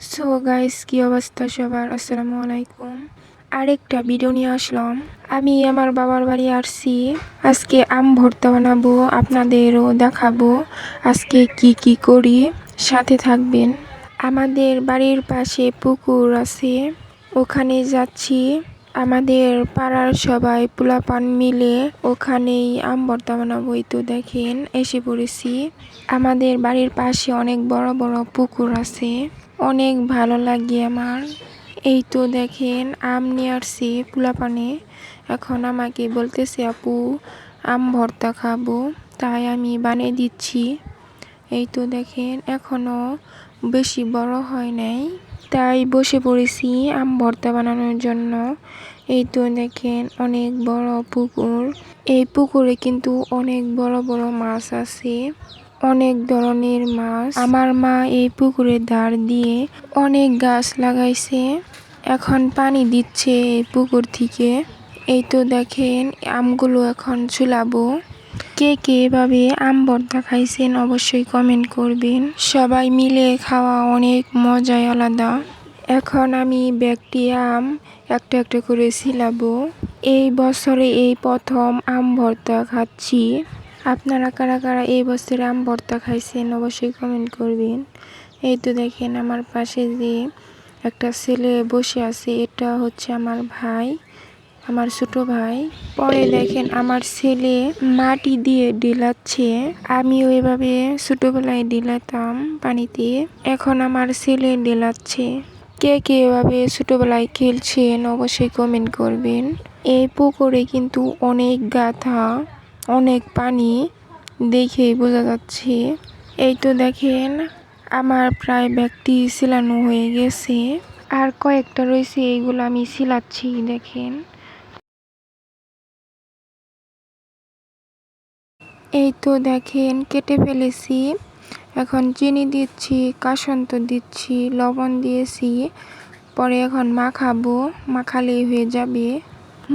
So guys, কি অবস্থা সবার? আসসালামু আলাইকুম। আরেকটা ভিডিও নিয়ে আসলাম। আমি আমার বাবার বাড়ি আসছি। আজকে আম ভর্তা বানাবো, আপনাদেরও দেখাবো আজকে কি কি করি, সাথে থাকবেন। আমাদের বাড়ির পাশে পুকুর আছে, ওখানে যাচ্ছি। আমাদের পাড়ার সবাই পোলাপান মিলে ওখানেই আম ভর্তা বানাবো। এই তো দেখেন এসে পড়েছি। আমাদের বাড়ির পাশে অনেক বড় বড় পুকুর আছে, অনেক ভালো লাগে আমার। এই তো দেখেন আম নিয়ে আসছি পোলাপানে। এখন আমাকে বলতেছে আপু আম ভর্তা খাবো, তাই আমি বানিয়ে দিচ্ছি। এই তো দেখেন এখনো বেশি বড় হয় নাই, তাই বসে পড়েছি আম ভর্তা বানানোর জন্য। এই তো দেখেন অনেক বড় পুকুর। এই পুকুরে কিন্তু অনেক বড় বড় মাছ আছে, অনেক ধরনের মাছ। আমার মা এই পুকুরের ধার দিয়ে অনেক গাছ লাগাইছে, এখন পানি দিচ্ছে এই পুকুর থেকে। এই তো দেখেন আমগুলো এখন চুলাবো। কে কে এভাবে আম ভর্তা খাইছেন অবশ্যই কমেন্ট করবেন। সবাই মিলে খাওয়া অনেক মজাই আলাদা। এখন আমি ব্যাগটি আম একটা একটা করে ছিলাবো। এই বছরে এই প্রথম আম ভর্তা খাচ্ছি। আপনারা কারা কারা এই বছরে আম ভর্তা খাইছেন অবশ্যই কমেন্ট করবেন। এই তো দেখেন আমার পাশে যে একটা ছেলে বসে আছে, এটা হচ্ছে আমার ভাই, আমার ছোট ভাই। পরে দেখেন আমার ছেলে মাটি দিয়ে ঢেলাচ্ছে। আমিও এভাবে ছোটবেলায় ঢেলাতাম পানিতে, এখন আমার ছেলে ঢেলাচ্ছে। কে কে এভাবে ছোটবেলায় খেলছেন অবশ্যই কমেন্ট করবেন। এই পুকুরে কিন্তু অনেক গাথা, অনেক পানি, দেখেই বোঝা যাচ্ছে। এই তো দেখেন আমার প্রায় ব্যাগটি সিলানো হয়ে গেছে, আর কয়েকটা রয়েছে, এইগুলো আমি সিলাচ্ছি। দেখেন এই তো দেখেন কেটে ফেলেছি। এখন চিনি দিচ্ছি, কাসন্ত দিচ্ছি, লবণ দিয়েছি। পরে এখন মাখাবো, মাখালেই হয়ে যাবে।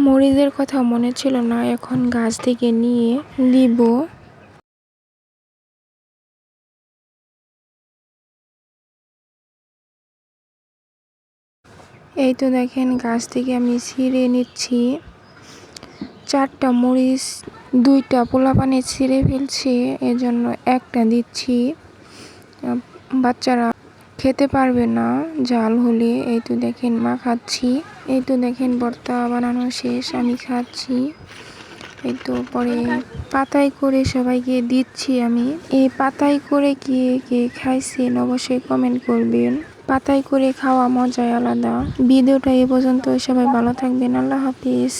মরিচের কথা মনে ছিল না, এখন গাছ থেকে নিয়ে দিব। এই তো দেখেন গাছ থেকে আমি ছিঁড়ে নিচ্ছি। 4টা মরিচ 2টা পোলাপানে ছিঁড়ে ফেলছে, এজন্য একটা দিচ্ছি। বাচ্চারা খেতে পারবে না ঝাল হলে। এই তো দেখেন মাখাচ্ছি। এই তো দেখেন ভর্তা বানানো শেষ, আমি খাচ্ছি। এই তো পরে পাতায় করে সবাইকে দিচ্ছি আমি। এই পাতায় করে কে কে খাইছেন অবশ্যই কমেন্ট করবেন। পাতায় করে খাওয়া মজাই আলাদা। ভিডিওটা এ পর্যন্ত, সবাই ভালো থাকবেন। আল্লাহ হাফিজ।